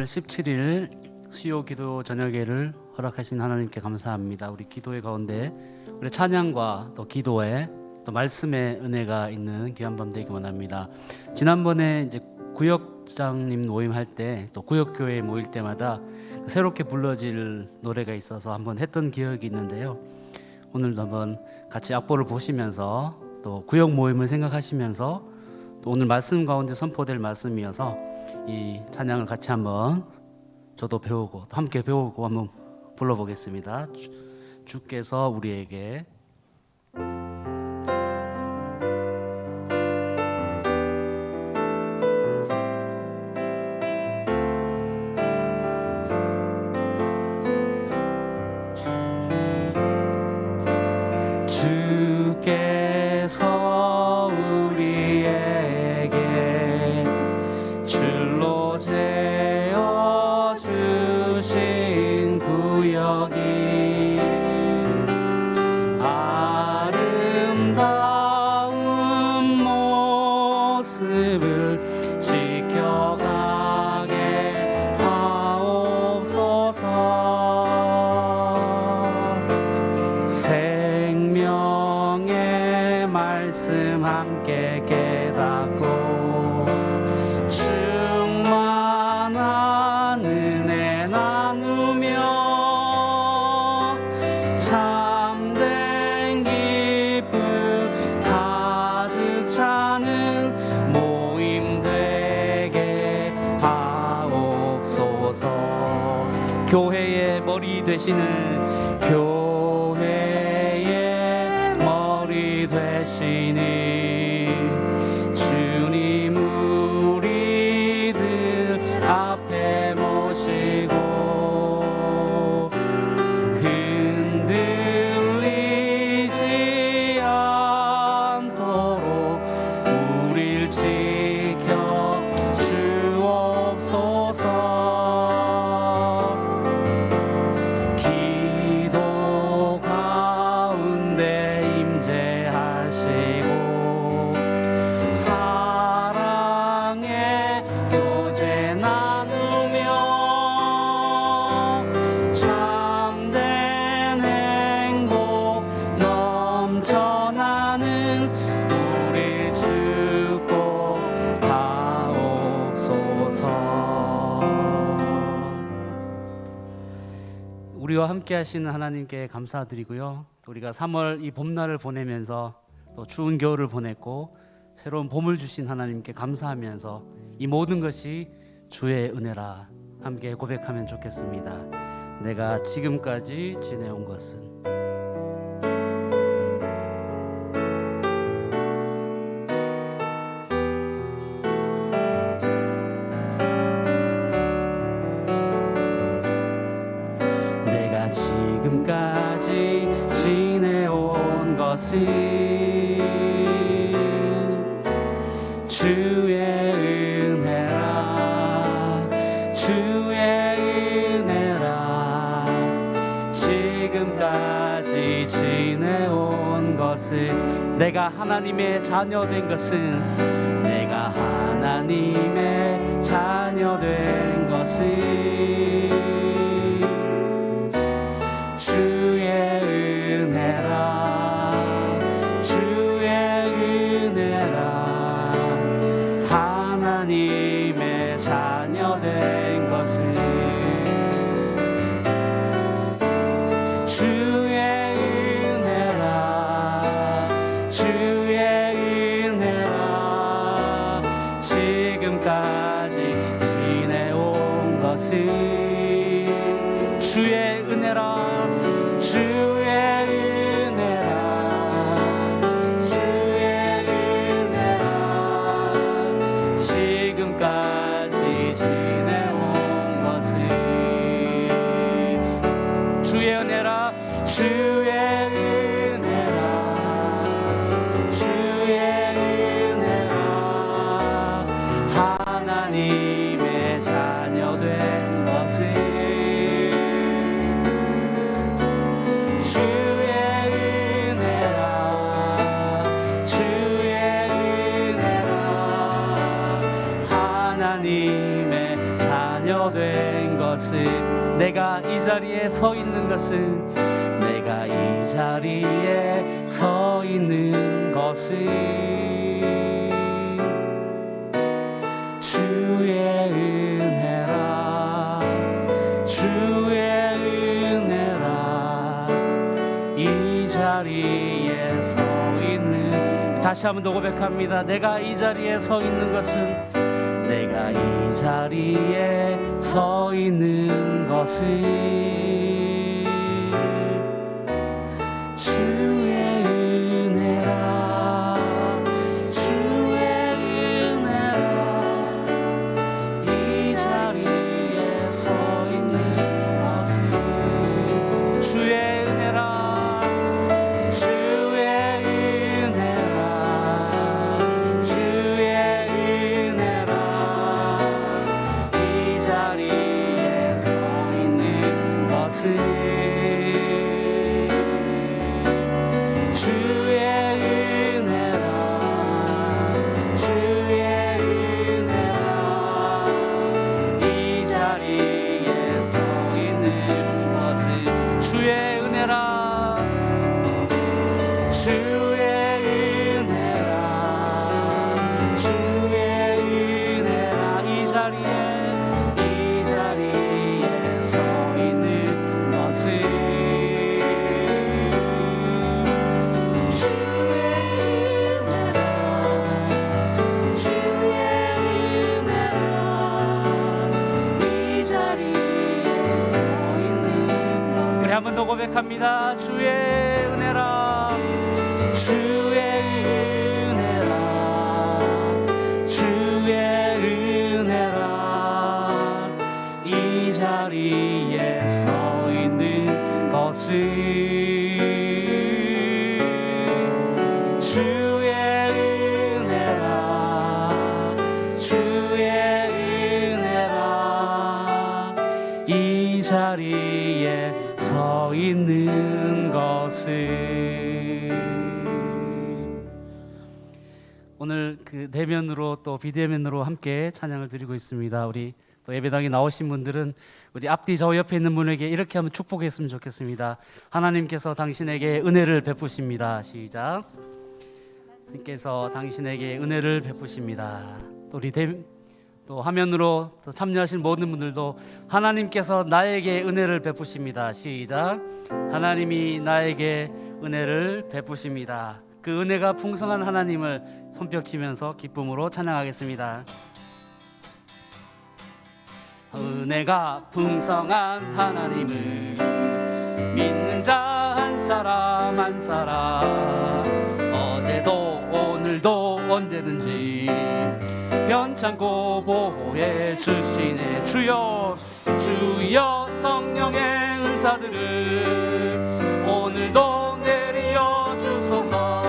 17일 수요 기도 저녁회를 허락하신 하나님께 감사합니다. 우리 기도회 가운데 우리 찬양과 또 기도회 또 말씀의 은혜가 있는 귀한 밤 되기 원합니다. 지난번에 이제 구역장님 모임할 때 또 구역교회 모일 때마다 새롭게 불러질 노래가 있어서 한번 했던 기억이 있는데요. 오늘도 한번 같이 악보를 보시면서 또 구역 모임을 생각하시면서 또 오늘 말씀 가운데 선포될 말씀이어서 이 찬양을 같이 한번 저도 배우고 또 함께 배우고 한번 불러보겠습니다. 주께서 우리에게 주께서 우리에게 줄로 재어 주신 구역이 아름다운 모습을 지켜가게 하옵소서. 생명의 말씀 함께 깨닫고 충만한 은혜 나누며 참된 기쁨 가득 차는 모임 되게 하옵소서. 교회의 머리 되시는 교회의 머리 되시니 주님 우리들 앞에 모시고 흔들리지 않도록 우릴 지켜 주옵소서. 기도 가운데 임재하시고 사랑의 교제 나누며 참된 행복 넘쳐나는 우리 축복하옵소서. 우리와 함께 하시는 하나님께 감사드리고요. 우리가 3월 이 봄날을 보내면서 또 추운 겨울을 보냈고 새로운 봄을 주신 하나님께 감사하면서 이 모든 것이 주의 은혜라 함께 고백하면 좋겠습니다. 내가 지금까지 지내온 것은 내가 지금까지 지내온 것은 주의 은혜라 주의 은혜라. 지금까지 지내온 것은 내가 하나님의 자녀 된 것은 내가 하나님의 자녀 된 것은 주의 은혜라 주의 은혜라. 하나님의 자녀 된 것은 주의 은혜라 주의 은혜라. 지금까지 지내온 것은 주의 은혜라 주의 은혜라 주의 은혜라. 지금까지 지내온 것은 주의 은혜라 주의 은혜라 주의 은혜라. 하나님의 자녀 된 것은 주의 은혜라 주의 은혜라. 하나님의 자녀 된 된 것은 내가 이 자리에 서 있는 것은 내가 이 자리에 서 있는 것은 주의 은혜라 주의 은혜라 이 자리에 서 있는 다시 한번 더 고백합니다. 내가 이 자리에 서 있는 것은 내가 이 자리에 서 있는 것은 주의 은혜라 주의 은혜라 이 자리에 서 있는 것은 주의 은혜라 주의 은혜라 주의 은혜라 이 자리에 서 있는 것은 주의 은혜라 주의 은혜라 이 자리에 서 있는 것은 주의 은혜라 주의 은혜라 주의 은혜라 이 자리에 서 있는 것은 한 번 더 고백합니다. 주의 은혜라 주의 은혜라 주의 은혜라 이 자리에 서 있는 것은 주의 은혜라 주의 은혜라 이 자리에 서 있는 것을 오늘 그 대면으로 또 비대면으로 함께 찬양을 드리고 있습니다. 우리 또 예배당에 나오신 분들은 우리 앞뒤 저 옆에 있는 분에게 이렇게 한번 축복했으면 좋겠습니다. 하나님께서 당신에게 은혜를 베푸십니다. 시작. 하나님께서 당신에게 은혜를 베푸십니다. 또 우리 또 화면으로 또 참여하신 모든 분들도 하나님께서 나에게 은혜를 베푸십니다. 시작. 하나님이 나에게 은혜를 베푸십니다. 그 은혜가 풍성한 하나님을 손뼉치면서 기쁨으로 찬양하겠습니다. 은혜가 풍성한 하나님을 믿는 자 한 사람 한 사람 어제도 오늘도 언제든지 변창고 보호해 주시네. 주여 주여 성령의 은사들을 오늘도 내려 주소서.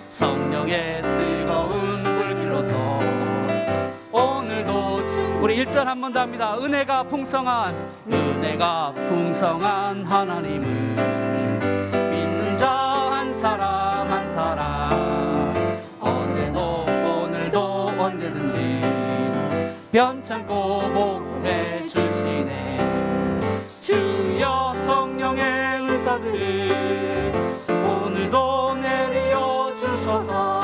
성령의 뜨거운 불길로서 오늘도 우리 1절 한 번 더 합니다. 은혜가 풍성한 하나님을 믿는 자 한 사람 한 사람 어제도 오늘도 언제든지 변창고 보호해 주시네. 주여 성령의 은사들을 오늘도 내려 주소서.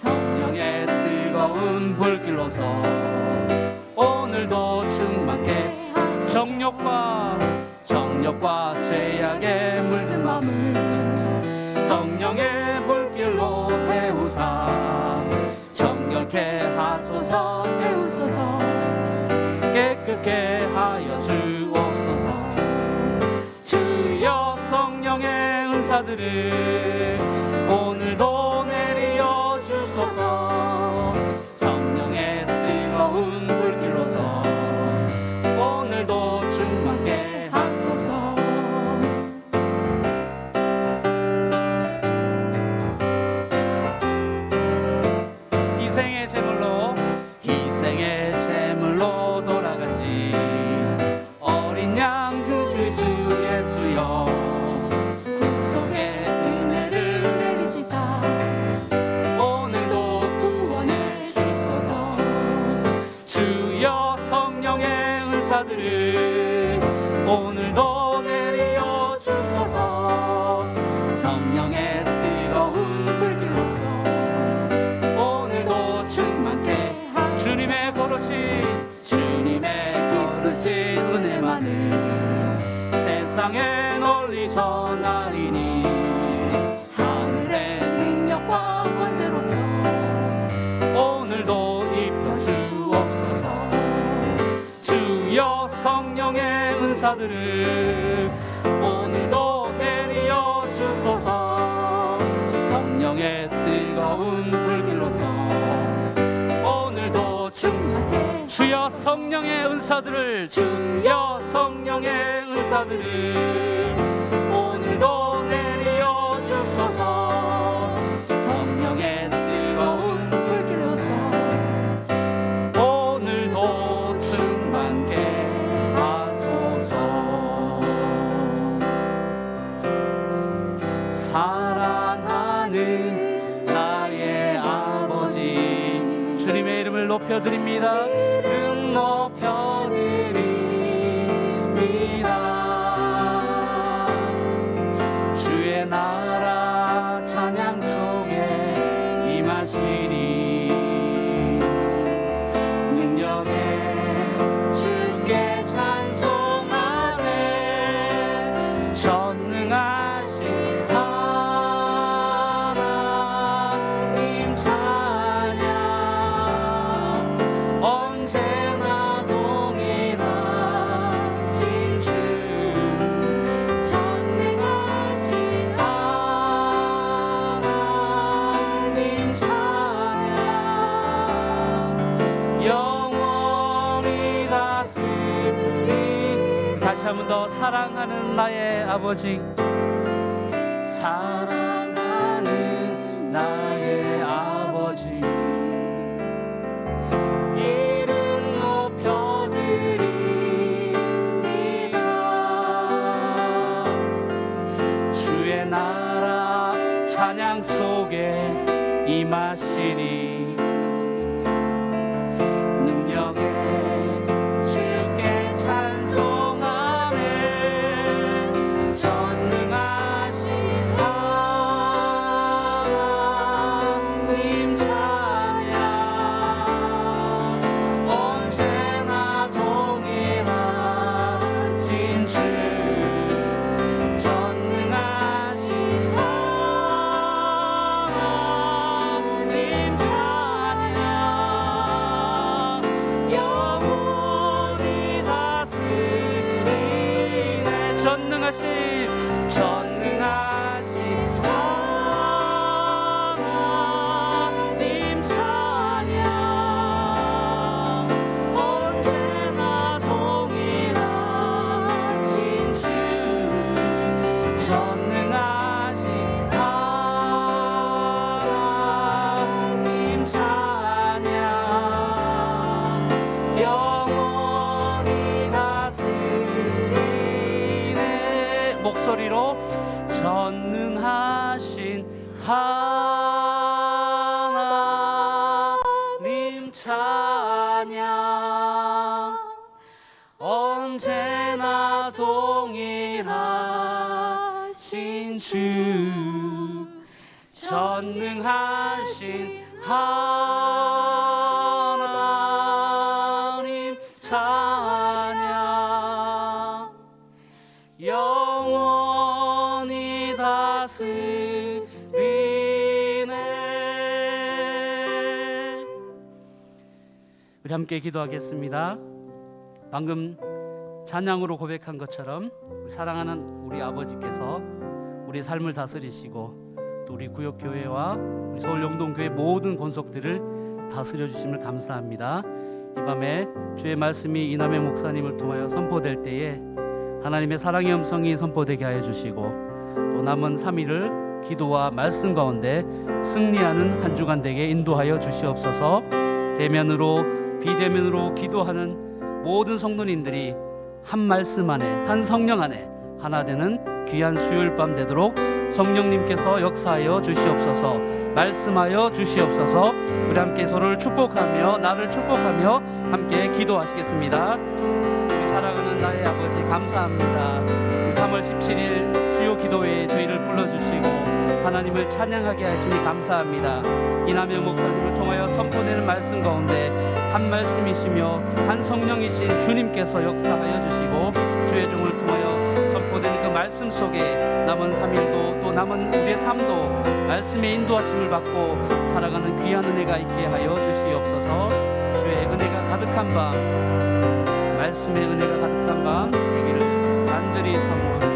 성령의 뜨거운 불길로서 오늘도 충만케 정욕과 죄악에 물든 마음을 성령의 불길로 태우사 정결케 하소서. 태우소서. 깨끗게 하여 주옵소서. 주여 성령의 은사들을 오늘도 내려 주소서. 성령의 뜨거운 불길로서 오늘도 충만케 하소서. 희생의 제물로 돌아가신 어린 양 그 주 예수여 구속의 은혜를 내리시사 오늘도 구원해 주소서. 주여 성령의 은사들을 오늘도 내려 주소서. 성령의 뜨거운 불길로서 오늘도 충만케 주님의 거룩신 은혜만을 세상에 널리 전하리니 하늘의 능력과 권세로서 오늘도 입혀주옵소서. 주여 성령의 은사들을 오늘도 내려 주소서. 성령의 뜨거운 불길로서 오늘도 충만케 주여 성령의 은사들을 오늘도 내려 주소서. 성령의 뜨거운 불길로서 오늘도 충만케 하소서. 사랑하는 나의 아버지, 주님의 이름을 높여드립니다. 이름 높여드립니다. 주의 나라 찬양 속에 임하시니 능력에 주께 찬송하네. 전능하신 하나님 찬양 언제나 동일하신 주. 전능하신 하나님 찬양 영원히 다스리. 다시 한 번 더. 사랑하는 나의 아버지, 사랑하는 나의 아버지, 이름 높여드립니다. 주의 나라 찬양 속에 임하시니 능력에 주께 찬송하네. 전능하신 하나님 찬양 언제나 동일하신 주. 전능하신 하나님 찬양 영원히 다스리네. 전능하신 하나님 찬양 언제나 동일하신 주. 전능하신 하나님 찬양 영원히 다스리네. 목소리로 전능하신 하나님 찬양 언제나 동일하신 주. 전능하신 하나님 찬양 영원히 다스리네. 우리 함께 기도하겠습니다. 방금 찬양으로 고백한 것처럼 사랑하는 우리 아버지께서 우리 삶을 다스리시고 또 우리 구역교회와 우리 서울영동교회 모든 권속들을 다스려 주심을 감사합니다. 이 밤에 주의 말씀이 이남의 목사님을 통하여 선포될 때에 하나님의 사랑의 음성이 선포되게 하여 주시고 또 남은 3일을 기도와 말씀 가운데 승리하는 한 주간 되게 인도하여 주시옵소서. 대면으로 비대면으로 기도하는 모든 성도님들이 한 말씀 안에 한 성령 안에 하나 되는 귀한 수요일 밤 되도록 성령님께서 역사하여 주시옵소서. 말씀하여 주시옵소서. 우리 함께 서로를 축복하며 나를 축복하며 함께 기도하시겠습니다. 우리 감사합니다. 이 3월 17일 수요 기도회에 저희를 불러주시고 하나님을 찬양하게 하시니 감사합니다. 이남영 목사님을 통하여 선포되는 말씀 가운데 한 말씀이시며 한 성령이신 주님께서 역사하여 주시고 주의 종을 통하여 선포되는 그 말씀 속에 남은 3일도 또 남은 우리의 삶도 말씀의 인도하심을 받고 살아가는 귀한 은혜가 있게 하여 주시옵소서. 주의 은혜가 가득한 밤, 말씀의 은혜가 가득한 밤 되기를 간절히 사모합니다.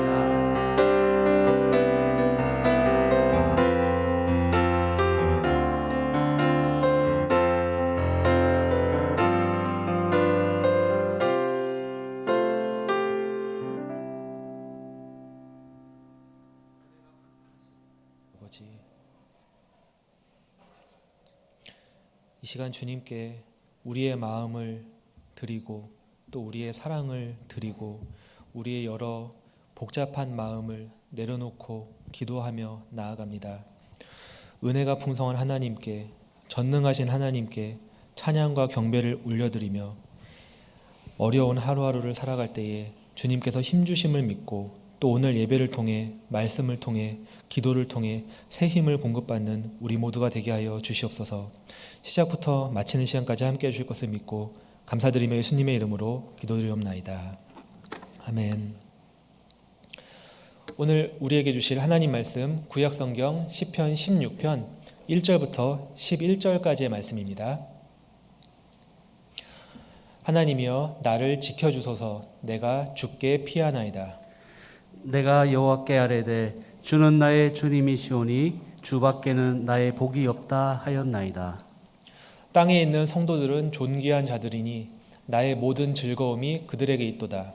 이 시간 주님께 우리의 마음을 드리고 또 우리의 사랑을 드리고 우리의 여러 복잡한 마음을 내려놓고 기도하며 나아갑니다. 은혜가 풍성한 하나님께, 전능하신 하나님께 찬양과 경배를 올려드리며 어려운 하루하루를 살아갈 때에 주님께서 힘주심을 믿고 또 오늘 예배를 통해 말씀을 통해 기도를 통해 새 힘을 공급받는 우리 모두가 되게 하여 주시옵소서. 시작부터 마치는 시간까지 함께해 주실 것을 믿고 감사드리며 예수님의 이름으로 기도드리옵나이다. 아멘. 오늘 우리에게 주실 하나님 말씀 구약성경 시편 16편 1절부터 11절까지의 말씀입니다. 하나님이여 나를 지켜주소서. 내가 주께 피하나이다. 내가 여호와께 아뢰되 주는 나의 주님이시오니 주밖에는 나의 복이 없다 하였나이다. 땅에 있는 성도들은 존귀한 자들이니 나의 모든 즐거움이 그들에게 있도다.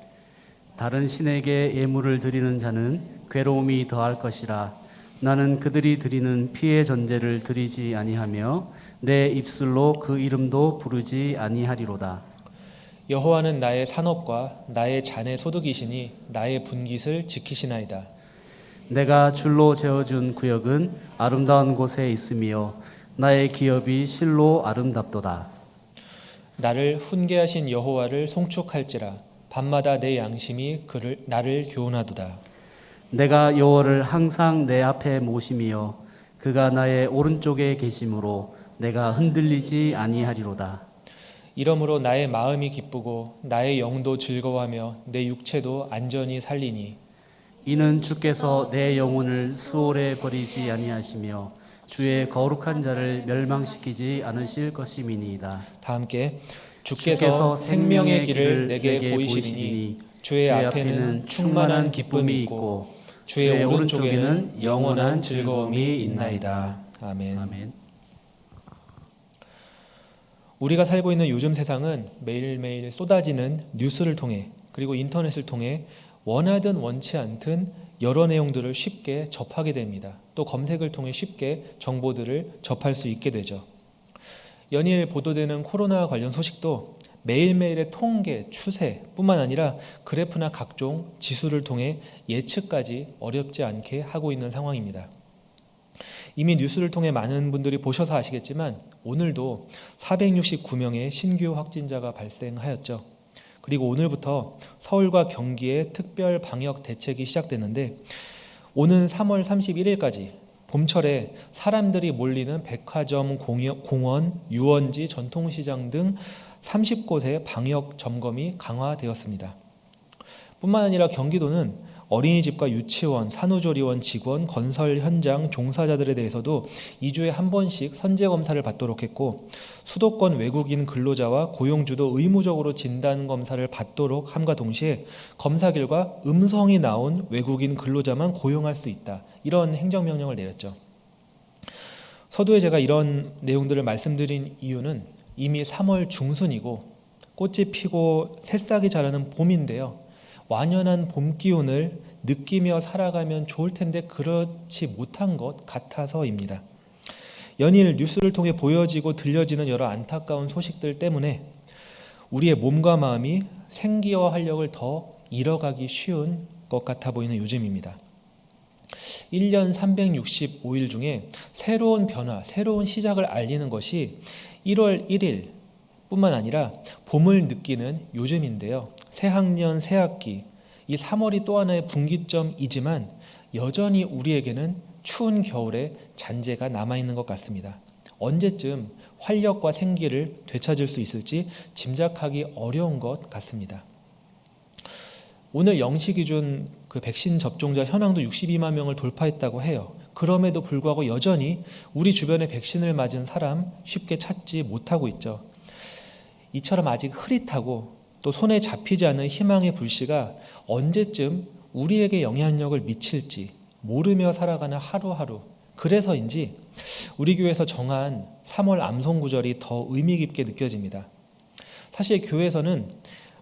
다른 신에게 예물을 드리는 자는 괴로움이 더할 것이라. 나는 그들이 드리는 피의 전제를 드리지 아니하며 내 입술로 그 이름도 부르지 아니하리로다. 여호와는 나의 산업과 나의 잔의 소득이시니 나의 분깃을 지키시나이다. 내가 줄로 재어준 구역은 아름다운 곳에 있으며 나의 기업이 실로 아름답도다. 나를 훈계하신 여호와를 송축할지라. 밤마다 내 양심이 나를 교훈하도다. 내가 여호와를 항상 내 앞에 모시며 그가 나의 오른쪽에 계심으로 내가 흔들리지 아니하리로다. 이러므로 나의 마음이 기쁘고 나의 영도 즐거워하며 내 육체도 안전히 살리니 이는 주께서 내 영혼을 수월에 버리지 아니하시며 주의 거룩한 자를 멸망시키지 않으실 것임이니이다. 다 함께 주께서 생명의 길을 내게 보이시리니 주의 앞에는 충만한 기쁨이 있고 주의 오른쪽에는 영원한 즐거움이 있나이다. 아멘. 아멘. 우리가 살고 있는 요즘 세상은 매일매일 쏟아지는 뉴스를 통해 그리고 인터넷을 통해 원하든 원치 않든 여러 내용들을 쉽게 접하게 됩니다. 또 검색을 통해 쉽게 정보들을 접할 수 있게 되죠. 연일 보도되는 코로나 관련 소식도 매일매일의 통계, 추세뿐만 아니라 그래프나 각종 지수를 통해 예측까지 어렵지 않게 하고 있는 상황입니다. 이미 뉴스를 통해 많은 분들이 보셔서 아시겠지만 오늘도 469명의 신규 확진자가 발생하였죠. 그리고 오늘부터 서울과 경기의 특별 방역 대책이 시작됐는데 오는 3월 31일까지 봄철에 사람들이 몰리는 백화점, 공원, 유원지, 전통시장 등 30곳의 방역 점검이 강화되었습니다. 뿐만 아니라 경기도는 어린이집과 유치원, 산후조리원 직원, 건설 현장 종사자들에 대해서도 2주에 한 번씩 선제검사를 받도록 했고 수도권 외국인 근로자와 고용주도 의무적으로 진단검사를 받도록 함과 동시에 검사 결과 음성이 나온 외국인 근로자만 고용할 수 있다. 이런 행정명령을 내렸죠. 서두에 제가 이런 내용들을 말씀드린 이유는 이미 3월 중순이고 꽃이 피고 새싹이 자라는 봄인데요. 완연한 봄 기운을 느끼며 살아가면 좋을 텐데 그렇지 못한 것 같아서입니다. 연일 뉴스를 통해 보여지고 들려지는 여러 안타까운 소식들 때문에 우리의 몸과 마음이 생기와 활력을 더 잃어가기 쉬운 것 같아 보이는 요즘입니다. 1년 365일 중에 새로운 변화, 새로운 시작을 알리는 것이 1월 1일 뿐만 아니라 봄을 느끼는 요즘인데요. 새 학년, 새 학기, 이 3월이 또 하나의 분기점이지만 여전히 우리에게는 추운 겨울에 잔재가 남아있는 것 같습니다. 언제쯤 활력과 생기를 되찾을 수 있을지 짐작하기 어려운 것 같습니다. 오늘 0시 기준 그 백신 접종자 현황도 62만 명을 돌파했다고 해요. 그럼에도 불구하고 여전히 우리 주변에 백신을 맞은 사람 쉽게 찾지 못하고 있죠. 이처럼 아직 흐릿하고 또 손에 잡히지 않은 희망의 불씨가 언제쯤 우리에게 영향력을 미칠지 모르며 살아가는 하루하루. 그래서인지 우리 교회에서 정한 3월 암송구절이 더 의미 깊게 느껴집니다. 사실 교회에서는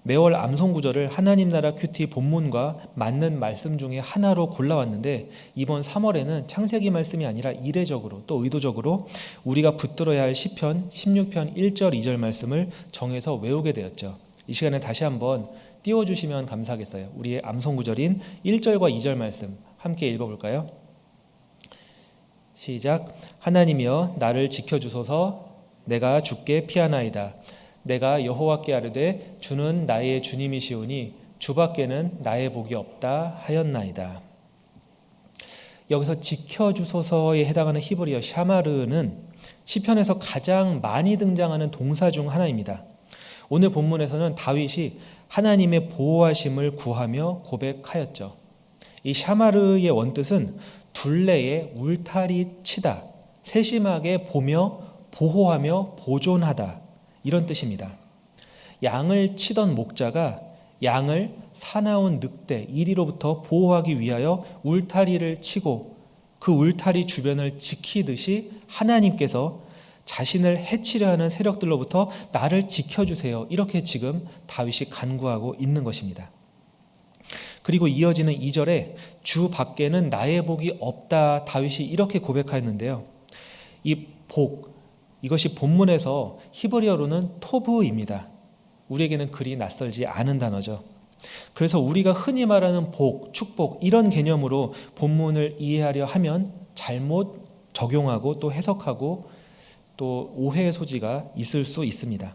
매월 암송구절을 하나님 나라 큐티 본문과 맞는 말씀 중에 하나로 골라왔는데 이번 3월에는 창세기 말씀이 아니라 이례적으로 또 의도적으로 우리가 붙들어야 할 시편 16편 1절 2절 말씀을 정해서 외우게 되었죠. 이 시간에 다시 한번 띄워주시면 감사하겠어요. 우리의 암송구절인 1절과 2절 말씀 함께 읽어볼까요? 시작. 하나님이여 나를 지켜주소서. 내가 주께 피하나이다. 내가 여호와께 아뢰되 주는 나의 주님이시오니 주밖에는 나의 복이 없다 하였나이다. 여기서 지켜주소서에 해당하는 히브리어 샤마르는 시편에서 가장 많이 등장하는 동사 중 하나입니다. 오늘 본문에서는 다윗이 하나님의 보호하심을 구하며 고백하였죠. 이 샤마르의 원뜻은 둘레에 울타리 치다, 세심하게 보며 보호하며 보존하다 이런 뜻입니다. 양을 치던 목자가 양을 사나운 늑대 이리로부터 보호하기 위하여 울타리를 치고 그 울타리 주변을 지키듯이 하나님께서 자신을 해치려 하는 세력들로부터 나를 지켜주세요. 이렇게 지금 다윗이 간구하고 있는 것입니다. 그리고 이어지는 2절에 주 밖에는 나의 복이 없다 다윗이 이렇게 고백하였는데요. 이 복, 이것이 본문에서 히브리어로는 토브입니다. 우리에게는 그리 낯설지 않은 단어죠. 그래서 우리가 흔히 말하는 복, 축복 이런 개념으로 본문을 이해하려 하면 잘못 적용하고 또 해석하고 또 오해의 소지가 있을 수 있습니다.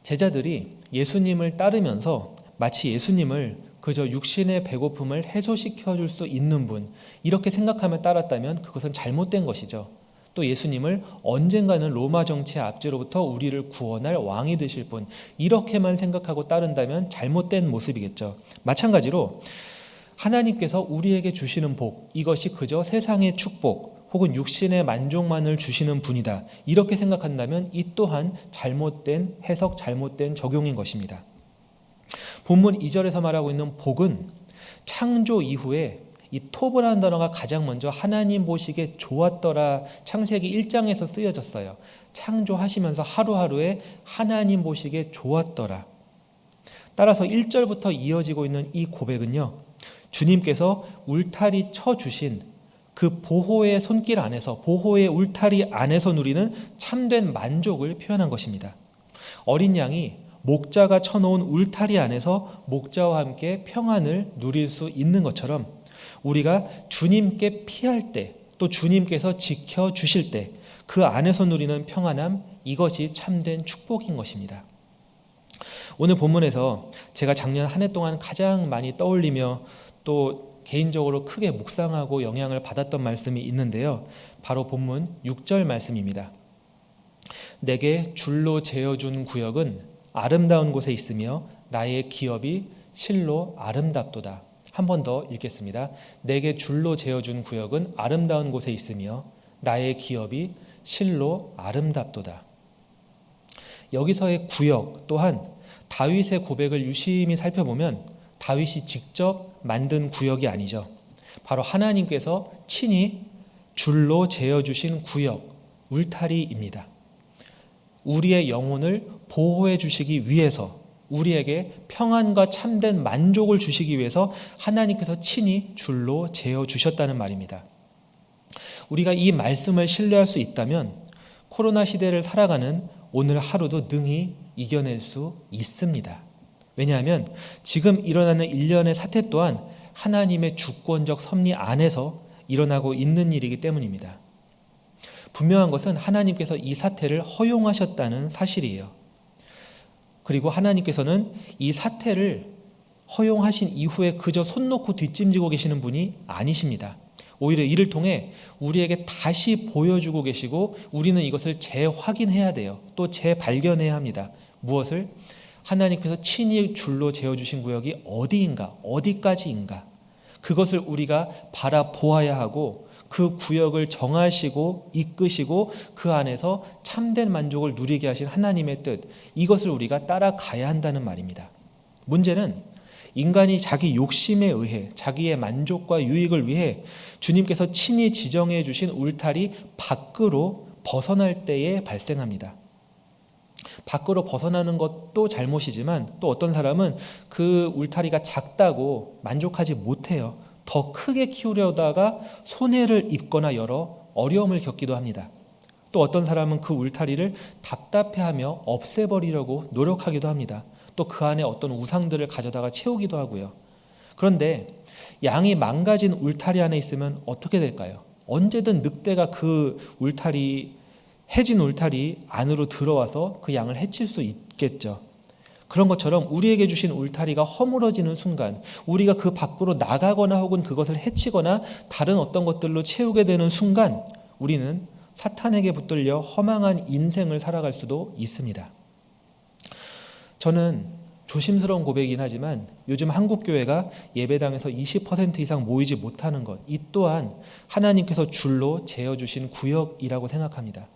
제자들이 예수님을 따르면서 마치 예수님을 그저 육신의 배고픔을 해소시켜 줄 수 있는 분 이렇게 생각하며 따랐다면 그것은 잘못된 것이죠. 또 예수님을 언젠가는 로마 정치의 압제로부터 우리를 구원할 왕이 되실 분 이렇게만 생각하고 따른다면 잘못된 모습이겠죠. 마찬가지로 하나님께서 우리에게 주시는 복 이것이 그저 세상의 축복 혹은 육신의 만족만을 주시는 분이다 이렇게 생각한다면 이 또한 잘못된 해석 잘못된 적용인 것입니다. 본문 2절에서 말하고 있는 복은 창조 이후에 이 토브라는 단어가 가장 먼저 하나님 보시기에 좋았더라 창세기 1장에서 쓰여졌어요. 창조하시면서 하루하루에 하나님 보시기에 좋았더라. 따라서 1절부터 이어지고 있는 이 고백은요. 주님께서 울타리 쳐주신 그 보호의 손길 안에서 보호의 울타리 안에서 누리는 참된 만족을 표현한 것입니다. 어린 양이 목자가 쳐놓은 울타리 안에서 목자와 함께 평안을 누릴 수 있는 것처럼 우리가 주님께 피할 때 또 주님께서 지켜주실 때 그 안에서 누리는 평안함 이것이 참된 축복인 것입니다. 오늘 본문에서 제가 작년 한 해 동안 가장 많이 떠올리며 또 개인적으로 크게 묵상하고 영향을 받았던 말씀이 있는데요. 바로 본문 6절 말씀입니다. 내게 줄로 재어준 구역은 아름다운 곳에 있으며 나의 기업이 실로 아름답도다. 한 번 더 읽겠습니다. 내게 줄로 재어준 구역은 아름다운 곳에 있으며 나의 기업이 실로 아름답도다. 여기서의 구역 또한 다윗의 고백을 유심히 살펴보면 다윗이 직접 만든 구역이 아니죠. 바로 하나님께서 친히 줄로 재어주신 구역, 울타리입니다. 우리의 영혼을 보호해 주시기 위해서 우리에게 평안과 참된 만족을 주시기 위해서 하나님께서 친히 줄로 재어주셨다는 말입니다. 우리가 이 말씀을 신뢰할 수 있다면 코로나 시대를 살아가는 오늘 하루도 능히 이겨낼 수 있습니다. 왜냐하면 지금 일어나는 일련의 사태 또한 하나님의 주권적 섭리 안에서 일어나고 있는 일이기 때문입니다. 분명한 것은 하나님께서 이 사태를 허용하셨다는 사실이에요. 그리고 하나님께서는 이 사태를 허용하신 이후에 그저 손 놓고 뒷짐지고 계시는 분이 아니십니다. 오히려 이를 통해 우리에게 다시 보여주고 계시고 우리는 이것을 재확인해야 돼요. 또 재발견해야 합니다. 무엇을? 하나님께서 친히 줄로 재어주신 구역이 어디인가, 어디까지인가, 그것을 우리가 바라보아야 하고 그 구역을 정하시고 이끄시고 그 안에서 참된 만족을 누리게 하신 하나님의 뜻, 이것을 우리가 따라가야 한다는 말입니다. 문제는 인간이 자기 욕심에 의해 자기의 만족과 유익을 위해 주님께서 친히 지정해 주신 울타리 밖으로 벗어날 때에 발생합니다. 밖으로 벗어나는 것도 잘못이지만 또 어떤 사람은 그 울타리가 작다고 만족하지 못해요. 더 크게 키우려다가 손해를 입거나 여러 어려움을 겪기도 합니다. 또 어떤 사람은 그 울타리를 답답해하며 없애버리려고 노력하기도 합니다. 또 그 안에 어떤 우상들을 가져다가 채우기도 하고요. 그런데 양이 망가진 울타리 안에 있으면 어떻게 될까요? 언제든 늑대가 그 울타리, 해진 울타리 안으로 들어와서 그 양을 해칠 수 있겠죠. 그런 것처럼 우리에게 주신 울타리가 허물어지는 순간, 우리가 그 밖으로 나가거나 혹은 그것을 해치거나 다른 어떤 것들로 채우게 되는 순간 우리는 사탄에게 붙들려 허망한 인생을 살아갈 수도 있습니다. 저는 조심스러운 고백이긴 하지만 요즘 한국교회가 예배당에서 20% 이상 모이지 못하는 것, 이 또한 하나님께서 줄로 재어주신 구역이라고 생각합니다.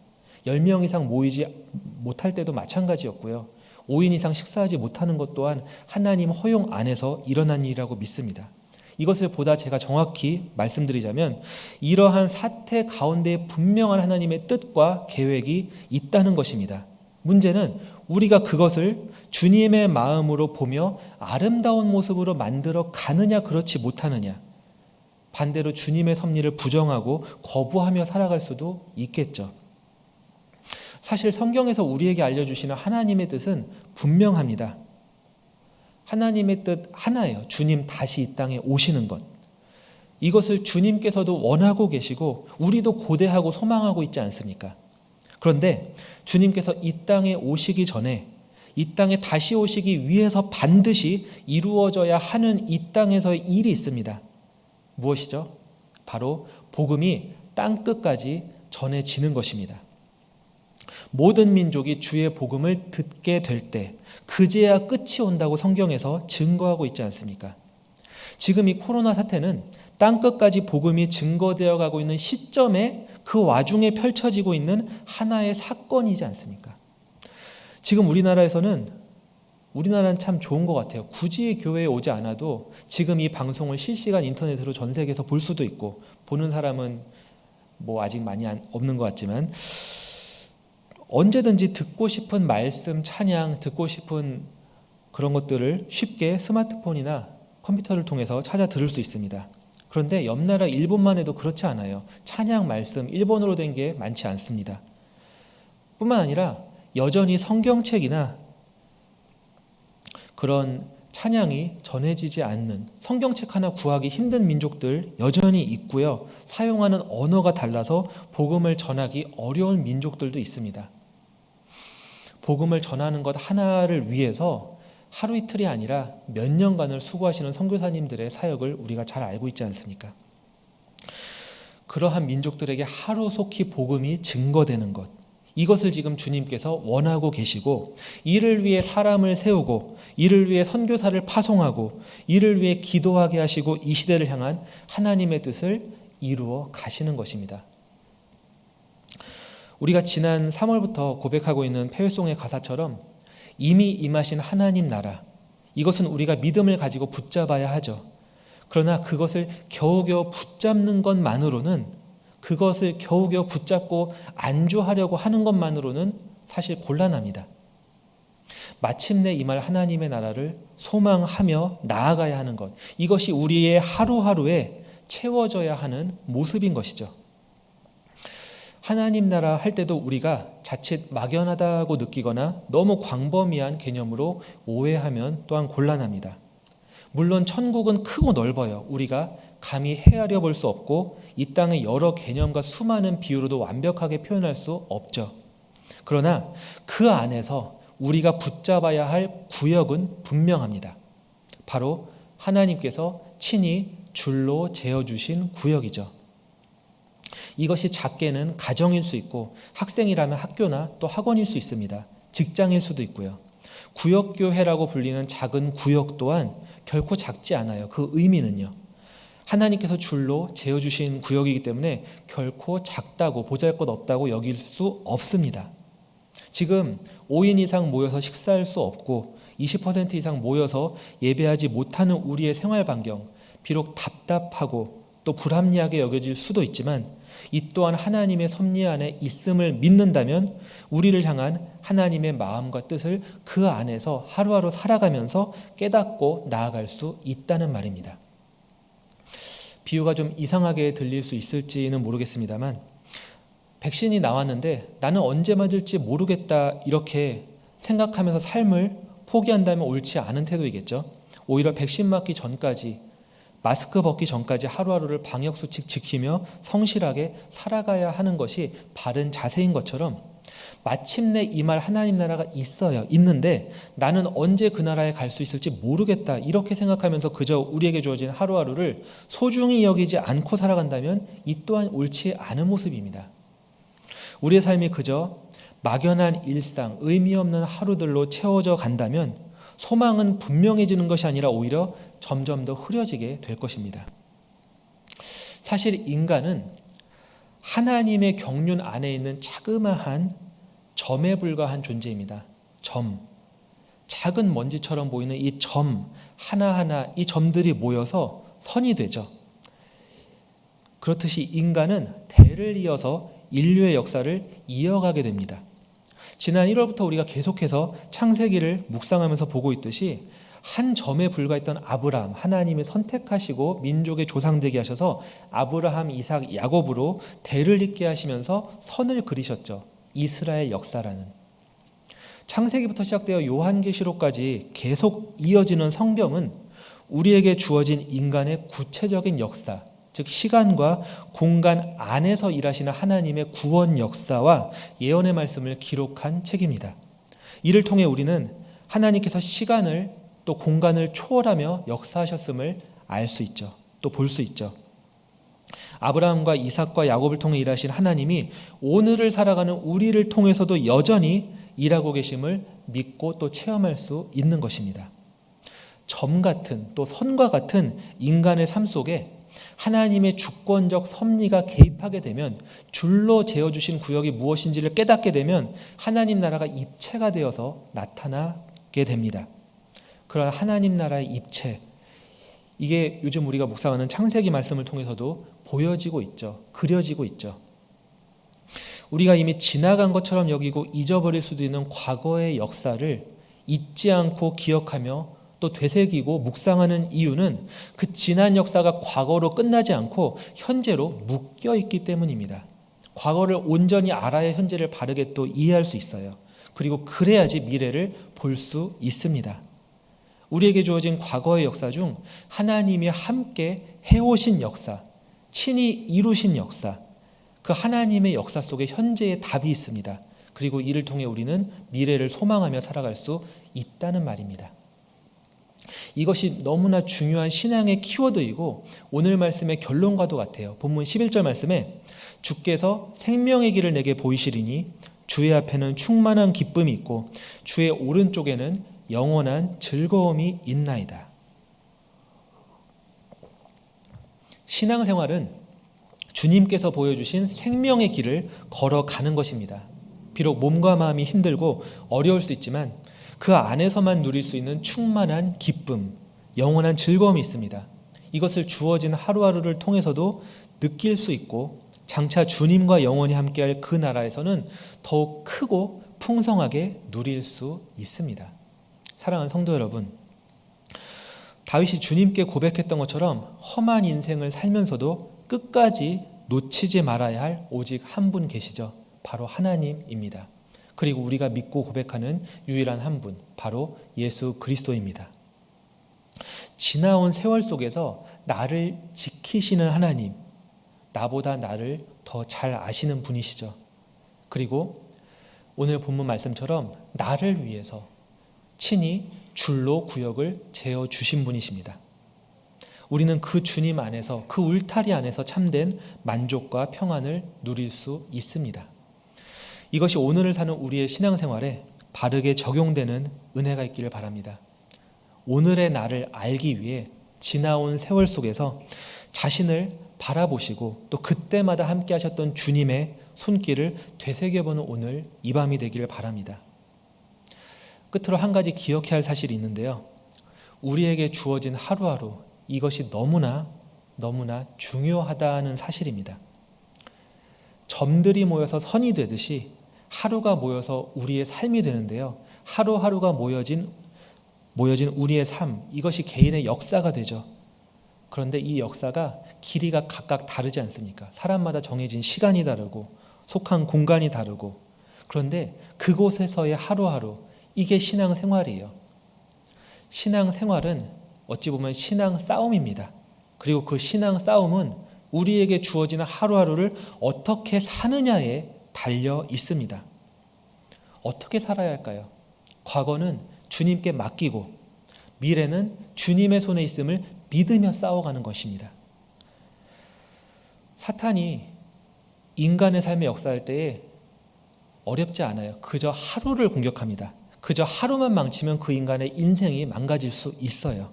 10명 이상 모이지 못할 때도 마찬가지였고요. 5인 이상 식사하지 못하는 것 또한 하나님 허용 안에서 일어난 일이라고 믿습니다. 이것을 보다 제가 정확히 말씀드리자면 이러한 사태 가운데 분명한 하나님의 뜻과 계획이 있다는 것입니다. 문제는 우리가 그것을 주님의 마음으로 보며 아름다운 모습으로 만들어 가느냐 그렇지 못하느냐, 반대로 주님의 섭리를 부정하고 거부하며 살아갈 수도 있겠죠. 사실 성경에서 우리에게 알려주시는 하나님의 뜻은 분명합니다. 하나님의 뜻 하나예요. 주님 다시 이 땅에 오시는 것. 이것을 주님께서도 원하고 계시고 우리도 고대하고 소망하고 있지 않습니까? 그런데 주님께서 이 땅에 오시기 전에 이 땅에 다시 오시기 위해서 반드시 이루어져야 하는 이 땅에서의 일이 있습니다. 무엇이죠? 바로 복음이 땅끝까지 전해지는 것입니다. 모든 민족이 주의 복음을 듣게 될 때 그제야 끝이 온다고 성경에서 증거하고 있지 않습니까? 지금 이 코로나 사태는 땅끝까지 복음이 증거되어 가고 있는 시점에 그 와중에 펼쳐지고 있는 하나의 사건이지 않습니까? 지금 우리나라는 참 좋은 것 같아요. 굳이 교회에 오지 않아도 지금 이 방송을 실시간 인터넷으로 전 세계에서 볼 수도 있고, 보는 사람은 뭐 아직 많이 없는 것 같지만 언제든지 듣고 싶은 말씀, 찬양, 듣고 싶은 그런 것들을 쉽게 스마트폰이나 컴퓨터를 통해서 찾아 들을 수 있습니다. 그런데 옆 나라 일본만 해도 그렇지 않아요. 찬양, 말씀 일본어로 된 게 많지 않습니다. 뿐만 아니라 여전히 성경책이나 그런 찬양이 전해지지 않는, 성경책 하나 구하기 힘든 민족들 여전히 있고요. 사용하는 언어가 달라서 복음을 전하기 어려운 민족들도 있습니다. 복음을 전하는 것 하나를 위해서 하루 이틀이 아니라 몇 년간을 수고하시는 선교사님들의 사역을 우리가 잘 알고 있지 않습니까? 그러한 민족들에게 하루속히 복음이 증거되는 것, 이것을 지금 주님께서 원하고 계시고, 이를 위해 사람을 세우고 이를 위해 선교사를 파송하고 이를 위해 기도하게 하시고 이 시대를 향한 하나님의 뜻을 이루어 가시는 것입니다. 우리가 지난 3월부터 고백하고 있는 페회송의 가사처럼 이미 임하신 하나님 나라, 이것은 우리가 믿음을 가지고 붙잡아야 하죠. 그러나 그것을 겨우겨우 붙잡는 것만으로는, 그것을 겨우겨우 붙잡고 안주하려고 하는 것만으로는 사실 곤란합니다. 마침내 임할 하나님의 나라를 소망하며 나아가야 하는 것, 이것이 우리의 하루하루에 채워져야 하는 모습인 것이죠. 하나님 나라 할 때도 우리가 자칫 막연하다고 느끼거나 너무 광범위한 개념으로 오해하면 또한 곤란합니다. 물론 천국은 크고 넓어요. 우리가 감히 헤아려 볼 수 없고 이 땅의 여러 개념과 수많은 비유로도 완벽하게 표현할 수 없죠. 그러나 그 안에서 우리가 붙잡아야 할 구역은 분명합니다. 바로 하나님께서 친히 줄로 재어주신 구역이죠. 이것이 작게는 가정일 수 있고 학생이라면 학교나 또 학원일 수 있습니다. 직장일 수도 있고요. 구역교회라고 불리는 작은 구역 또한 결코 작지 않아요. 그 의미는요. 하나님께서 줄로 재어주신 구역이기 때문에 결코 작다고 보잘것없다고 여길 수 없습니다. 지금 5인 이상 모여서 식사할 수 없고 20% 이상 모여서 예배하지 못하는 우리의 생활 반경, 비록 답답하고 또 불합리하게 여겨질 수도 있지만 이 또한 하나님의 섭리 안에 있음을 믿는다면 우리를 향한 하나님의 마음과 뜻을 그 안에서 하루하루 살아가면서 깨닫고 나아갈 수 있다는 말입니다. 비유가 좀 이상하게 들릴 수 있을지는 모르겠습니다만 백신이 나왔는데 나는 언제 맞을지 모르겠다 이렇게 생각하면서 삶을 포기한다면 옳지 않은 태도이겠죠. 오히려 백신 맞기 전까지 마스크 벗기 전까지 하루하루를 방역수칙 지키며 성실하게 살아가야 하는 것이 바른 자세인 것처럼 마침내 임할 하나님 나라가 있는데 나는 언제 그 나라에 갈 수 있을지 모르겠다 이렇게 생각하면서 그저 우리에게 주어진 하루하루를 소중히 여기지 않고 살아간다면 이 또한 옳지 않은 모습입니다. 우리의 삶이 그저 막연한 일상, 의미 없는 하루들로 채워져 간다면 소망은 분명해지는 것이 아니라 오히려 점점 더 흐려지게 될 것입니다. 사실 인간은 하나님의 경륜 안에 있는 자그마한 점에 불과한 존재입니다. 점. 작은 먼지처럼 보이는 이 점 하나하나 이 점들이 모여서 선이 되죠. 그렇듯이 인간은 대를 이어서 인류의 역사를 이어가게 됩니다. 지난 1월부터 우리가 계속해서 창세기를 묵상하면서 보고 있듯이 한 점에 불과했던 아브라함, 하나님이 선택하시고 민족의 조상 되게 하셔서 아브라함, 이삭, 야곱으로 대를 잇게 하시면서 선을 그리셨죠. 이스라엘 역사라는. 창세기부터 시작되어 요한계시록까지 계속 이어지는 성경은 우리에게 주어진 인간의 구체적인 역사, 즉 시간과 공간 안에서 일하시는 하나님의 구원 역사와 예언의 말씀을 기록한 책입니다. 이를 통해 우리는 하나님께서 시간을 또 공간을 초월하며 역사하셨음을 알 수 있죠. 또 볼 수 있죠. 아브라함과 이삭과 야곱을 통해 일하신 하나님이 오늘을 살아가는 우리를 통해서도 여전히 일하고 계심을 믿고 또 체험할 수 있는 것입니다. 점 같은 또 선과 같은 인간의 삶 속에 하나님의 주권적 섭리가 개입하게 되면 줄로 재어주신 구역이 무엇인지를 깨닫게 되면 하나님 나라가 입체가 되어서 나타나게 됩니다. 그런 하나님 나라의 입체, 이게 요즘 우리가 묵상하는 창세기 말씀을 통해서도 보여지고 있죠. 그려지고 있죠. 우리가 이미 지나간 것처럼 여기고 잊어버릴 수도 있는 과거의 역사를 잊지 않고 기억하며 또 되새기고 묵상하는 이유는 그 지난 역사가 과거로 끝나지 않고 현재로 묶여 있기 때문입니다. 과거를 온전히 알아야 현재를 바르게 또 이해할 수 있어요. 그리고 그래야지 미래를 볼 수 있습니다. 우리에게 주어진 과거의 역사 중 하나님이 함께 해오신 역사, 친히 이루신 역사, 그 하나님의 역사 속에 현재의 답이 있습니다. 그리고 이를 통해 우리는 미래를 소망하며 살아갈 수 있다는 말입니다. 이것이 너무나 중요한 신앙의 키워드이고 오늘 말씀의 결론과도 같아요. 본문 11절 말씀에 주께서 생명의 길을 내게 보이시리니 주의 앞에는 충만한 기쁨이 있고 주의 오른쪽에는 영원한 즐거움이 있나이다. 신앙생활은 주님께서 보여주신 생명의 길을 걸어가는 것입니다. 비록 몸과 마음이 힘들고 어려울 수 있지만 그 안에서만 누릴 수 있는 충만한 기쁨, 영원한 즐거움이 있습니다. 이것을 주어진 하루하루를 통해서도 느낄 수 있고 장차 주님과 영원히 함께할 그 나라에서는 더욱 크고 풍성하게 누릴 수 있습니다. 사랑하는 성도 여러분, 다윗이 주님께 고백했던 것처럼 험한 인생을 살면서도 끝까지 놓치지 말아야 할 오직 한 분 계시죠. 바로 하나님입니다. 그리고 우리가 믿고 고백하는 유일한 한 분, 바로 예수 그리스도입니다. 지나온 세월 속에서 나를 지키시는 하나님, 나보다 나를 더 잘 아시는 분이시죠. 그리고 오늘 본문 말씀처럼 나를 위해서 친히 줄로 구역을 재어 주신 분이십니다. 우리는 그 주님 안에서, 그 울타리 안에서 참된 만족과 평안을 누릴 수 있습니다. 이것이 오늘을 사는 우리의 신앙생활에 바르게 적용되는 은혜가 있기를 바랍니다. 오늘의 나를 알기 위해 지나온 세월 속에서 자신을 바라보시고 또 그때마다 함께 하셨던 주님의 손길을 되새겨보는 오늘 이 밤이 되기를 바랍니다. 끝으로 한 가지 기억해야 할 사실이 있는데요. 우리에게 주어진 하루하루, 이것이 너무나 중요하다는 사실입니다. 점들이 모여서 선이 되듯이 하루가 모여서 우리의 삶이 되는데요. 하루하루가 모여진 우리의 삶, 이것이 개인의 역사가 되죠. 그런데 이 역사가 길이가 각각 다르지 않습니까? 사람마다 정해진 시간이 다르고 속한 공간이 다르고, 그런데 그곳에서의 하루하루, 이게 신앙생활이에요. 신앙생활은 어찌 보면 신앙 싸움입니다. 그리고 그 신앙 싸움은 우리에게 주어지는 하루하루를 어떻게 사느냐에 달려 있습니다. 어떻게 살아야 할까요? 과거는 주님께 맡기고 미래는 주님의 손에 있음을 믿으며 싸워가는 것입니다. 사탄이 인간의 삶에 역사할 때에 어렵지 않아요. 그저 하루를 공격합니다. 그저 하루만 망치면 그 인간의 인생이 망가질 수 있어요.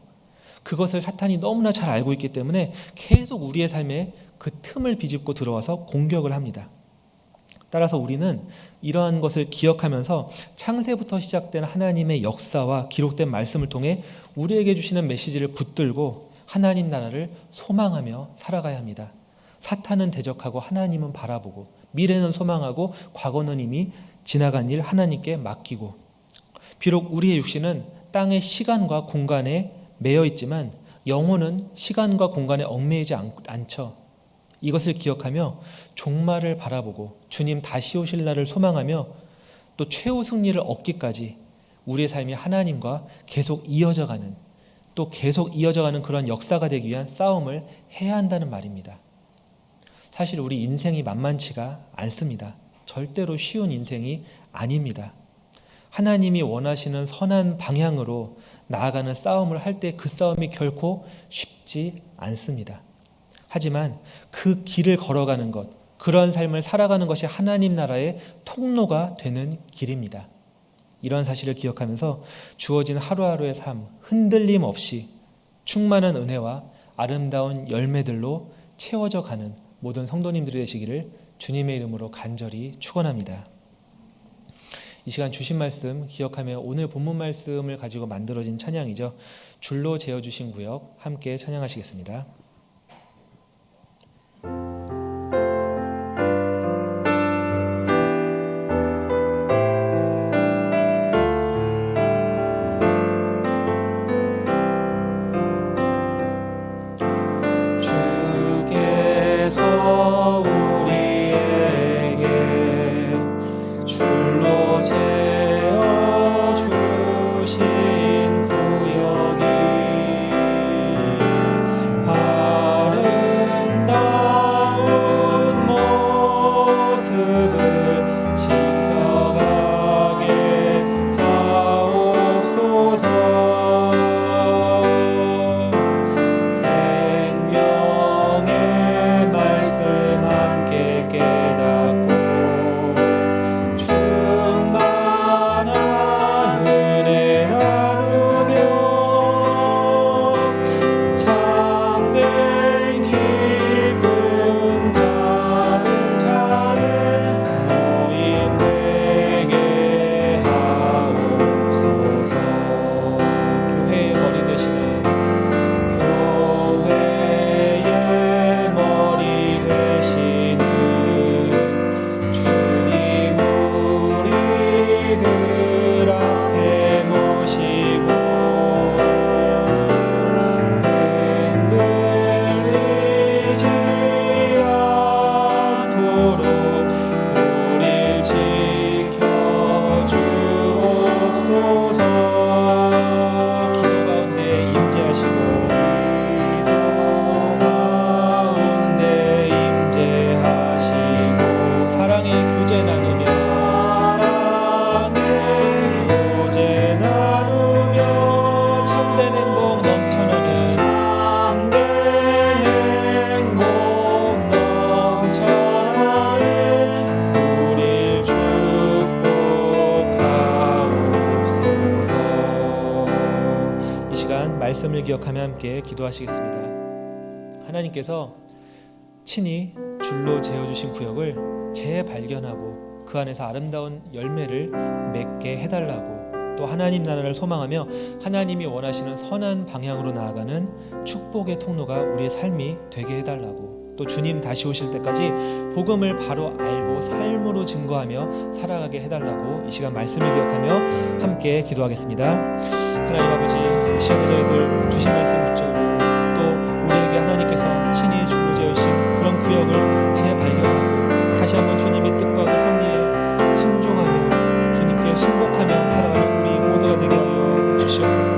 그것을 사탄이 너무나 잘 알고 있기 때문에 계속 우리의 삶에 그 틈을 비집고 들어와서 공격을 합니다. 따라서 우리는 이러한 것을 기억하면서 창세부터 시작된 하나님의 역사와 기록된 말씀을 통해 우리에게 주시는 메시지를 붙들고 하나님 나라를 소망하며 살아가야 합니다. 사탄은 대적하고 하나님은 바라보고, 미래는 소망하고 과거는 이미 지나간 일 하나님께 맡기고, 비록 우리의 육신은 땅의 시간과 공간에 매여 있지만 영혼은 시간과 공간에 얽매이지 않죠. 이것을 기억하며 종말을 바라보고 주님 다시 오실 날을 소망하며 또 최후 승리를 얻기까지 우리의 삶이 하나님과 계속 이어져가는, 또 계속 이어져가는 그런 역사가 되기 위한 싸움을 해야 한다는 말입니다. 사실 우리 인생이 만만치가 않습니다. 절대로 쉬운 인생이 아닙니다. 하나님이 원하시는 선한 방향으로 나아가는 싸움을 할 때 그 싸움이 결코 쉽지 않습니다. 하지만 그 길을 걸어가는 것, 그런 삶을 살아가는 것이 하나님 나라의 통로가 되는 길입니다. 이런 사실을 기억하면서 주어진 하루하루의 삶, 흔들림 없이 충만한 은혜와 아름다운 열매들로 채워져 가는 모든 성도님들이 되시기를 주님의 이름으로 간절히 축원합니다. 이 시간 주신 말씀 기억하며 오늘 본문 말씀을 가지고 만들어진 찬양이죠. 줄로 재어주신 구역 함께 찬양하시겠습니다. 주께서 우리에게 줄로 재어 주신 구역이 이 시간 말씀을 기억하며 함께 기도하시겠습니다. 하나님께서 친히 줄로 재어주신 구역을 재발견하고 그 안에서 아름다운 열매를 맺게 해달라고, 또 하나님 나라를 소망하며 하나님이 원하시는 선한 방향으로 나아가는 축복의 통로가 우리의 삶이 되게 해달라고, 또 주님 다시 오실 때까지 복음을 바로 알고 삶으로 증거하며 살아가게 해달라고 이 시간 말씀을 기억하며 함께 기도하겠습니다. 하나님 아버지, 이 시간에 저희들 주신 말씀 붙잡고 또 우리에게 하나님께서 친히 줄로 재우신 그런 구역을 재발견하고 다시 한번 주님의 뜻과 그 섭리에 순종하며 주님께 순복하며 살아가는 우리 모두가 되게 하여 주시옵소서.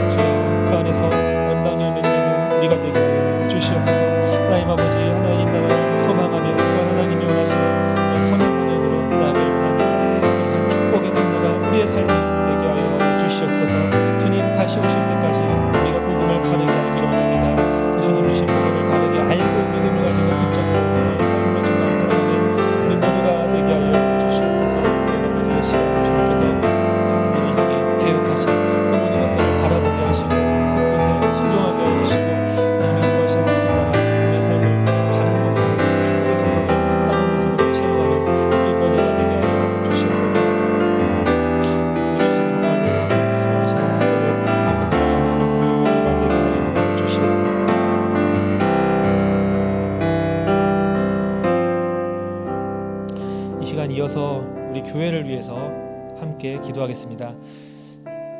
주여, 그 안에서 아름다운 열매 맺는 우리가 되게 하여 주시옵소서. 하나님 아버지, 하나님 나라를 소망하며 또 하나님이 원하시는 그런 선한 방향으로 나아가길 원합니다. 그러한 축복의 통로가 우리의 삶이 되게 하여 주시옵소서. 주님 다시 오실 때까지 우리가 복음을 바르게 알기를 원합니다. 그 주님 주신 복음을 바르게 알고 믿음을 가지고 붙잡고 그런 삶으로 증거하며 살아가는 우리 모두가 되게 하여 주시옵소서. 하나님 아버지, 이 시간 주님께서 우리를 향해 계획하신 그 모든 것들을 바라보게 하시고 그 뜻에 순종하게 해주시고 하나님이 요구하시는 뜻을 따라 우리의 삶을 바른 모습으로 축복의 통로를 따른 모습으로 채워가는 우리 모두가 되게 하여 주시옵소서. 우리 주신 하나님을 소망하시는 뜻대로 함께 살아가는 우리 모두가 되게 하여 주시옵소서. 이 시간 이어서 우리 교회를 위해서 함께 기도하겠습니다.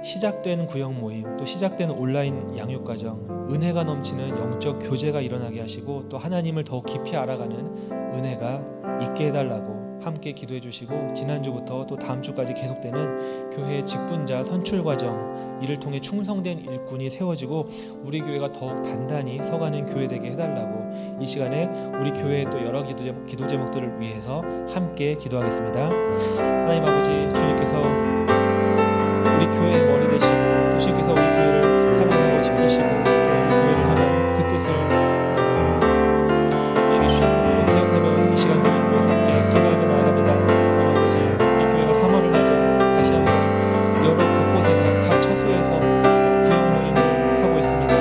시작된 구역 모임, 또 시작된 온라인 양육과정, 은혜가 넘치는 영적 교제가 일어나게 하시고 또 하나님을 더욱 깊이 알아가는 은혜가 있게 해달라고 함께 기도해 주시고, 지난주부터 또 다음 주까지 계속되는 교회의 직분자 선출 과정, 이를 통해 충성된 일꾼이 세워지고 우리 교회가 더욱 단단히 서가는 교회 되게 해달라고 이 시간에 우리 교회의 또 여러 기도 제목들을 위해서 함께 기도하겠습니다. 하나님 아버지, 주님께서 우리 교회의 머리 되시고 또 주님께서 우리 교회를 사랑하고 지키시고 또 우리 교회를 향한 그 뜻을 우리에게 주셨음을 기억하며 이 시간 교회를 위해서 함께 기도하며 나아갑니다. 하나님 아버지, 이 교회가 3월을 맞아 다시 한번 여러 곳곳에서 각 처소에서 구역 모임을 하고 있습니다.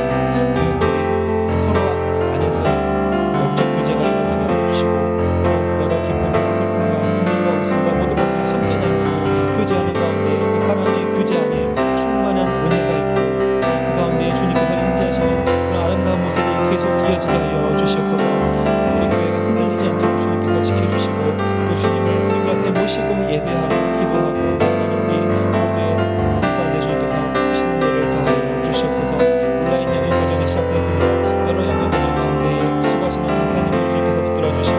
구역들이 그 서로 안에서 영적 교제가 일어나게 해주시고 또 여러 기쁨과 슬픔과 눈물과 웃음과 모든 것들을 함께 나누고 교제하는 가운데 그 사랑의 교제 안에 충만한 은혜가 있고 또 그 가운데 주님께서 임재하시는 그런 아름다운 모습이 계속 이어지게 하여 주시옵소서. 우리 교회가 흔들리지 않도록 주님께서 지켜주시고 또 주님을 우리들 앞에 모시고 예배하고 기도하고 나아가는 우리 모두의 삶 가운데 주님께서 주시는 은혜를 더하여 주시옵소서. 온라인 양육 과정이 시작되었습니다. 여러 양육 과정 가운데 수고하시는 강사님들 주님께서 붙들어 주시고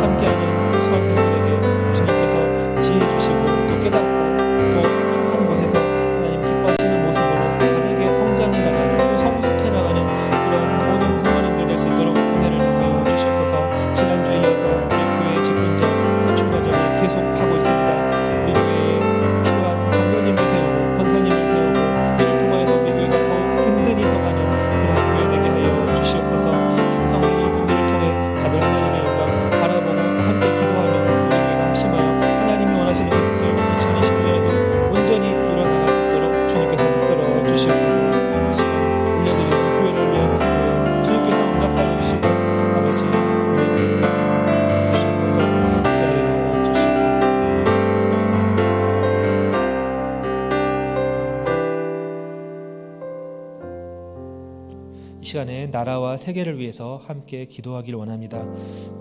함께하는 수강생들에게 주님께서 지혜 주시고 또 깨닫고 또 속한 곳에서 하나님 기뻐하시는 모습으로 바르게 성장해 나가는 또 성숙해 나가는 그런 모든 성도님들 될 수 있도록 은혜를 더하여 주시옵소서. 지난주에 이어서 우리 교회의 직분자 선출 과정을 계속하고 있습니다. 우리 교회에 필요한 장로님을 세우고 권사님을 세우고 이를 통하여서 우리 교회가 더욱 든든히 서가는 그런 교회 되게 하여 주시옵소서. 충성의 일꾼들을 통해 다들 하나님의 영광 바라보고 또 함께 기도하며 우리 교회가 합심하여 하나님이 원하시는 그 뜻을 2022년에도 온전히 이뤄나갈 수 있도록 주님께서 붙들어 주시옵소서. 이 시간 올려드리는 교회를 위한 기도에 주님께서 응답하여 주시고 아버지 우리를 주시옵소서. 기다려 주시옵소서. 이 시간에 나라와 세계를 위해서 함께 기도하길 원합니다.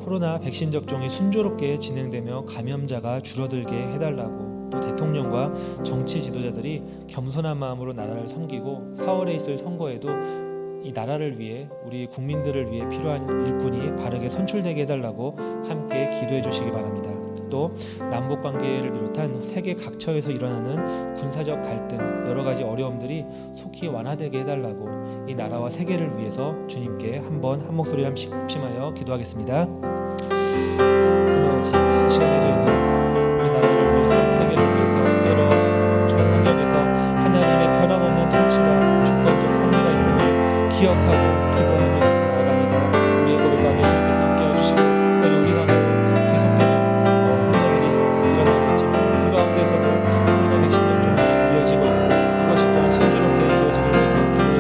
코로나 백신 접종이 순조롭게 진행되며 감염자가 줄어들게 해달라고, 또 대통령과 정치 지도자들이 겸손한 마음으로 나라를 섬기고 4월에 있을 선거에도 이 나라를 위해 우리 국민들을 위해 필요한 일꾼이 바르게 선출되게 해달라고 함께 기도해 주시기 바랍니다. 또 남북 관계를 비롯한 세계 각처에서 일어나는 군사적 갈등, 여러 가지 어려움들이 속히 완화되게 해달라고 이 나라와 세계를 위해서 주님께 한번 한 목소리 합심하여 기도하겠습니다. 하나님 아버지, 이 시간에 저희도 이 나라를 위해서 세계를 위해서 여러 전 환경에서 하나님의 변함없는 통치와 주권적 섭리가 있음을 기억하고 기도하며 나아갑니다. 우리의 고백 가운데 주님께서 함께해 주시고 특별히 우리 나라는 계속되는 혼자들이 일어나고 있지만 그 가운데서도 코로나 백신 접종이 이어지고 있고 그것이 또한 순조롭게 이어지기 위해서 기도해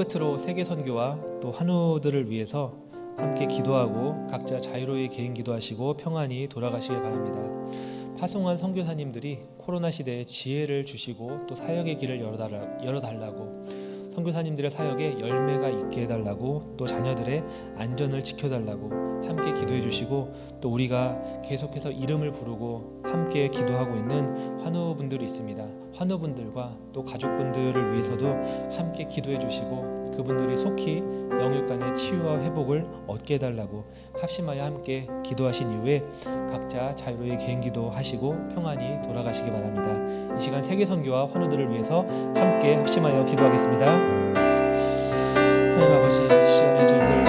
끝으로 세계 선교와 또 환우들을 위해서 함께 기도하고 각자 자유로이 개인 기도하시고 평안히 돌아가시길 바랍니다. 파송한 선교사님들이 코로나 시대에 지혜를 주시고 또 사역의 길을 열어달라고, 선교사님들의 사역에 열매가 있게 해달라고, 또 자녀들의 안전을 지켜달라고 함께 기도해 주시고, 또 우리가 계속해서 이름을 부르고 함께 기도하고 있는 환우분들이 있습니다. 환우분들과 또 가족분들을 위해서도 함께 기도해 주시고, 그분들이 속히 영육간의 치유와 회복을 얻게 해달라고 합심하여 함께 기도하신 이후에 각자 자유로이 개인 기도하시고 평안히 돌아가시기 바랍니다. 이 시간 세계 선교와 환우들을 위해서 함께 합심하여 기도하겠습니다. 하나님 아버지, 이 시간에 저희들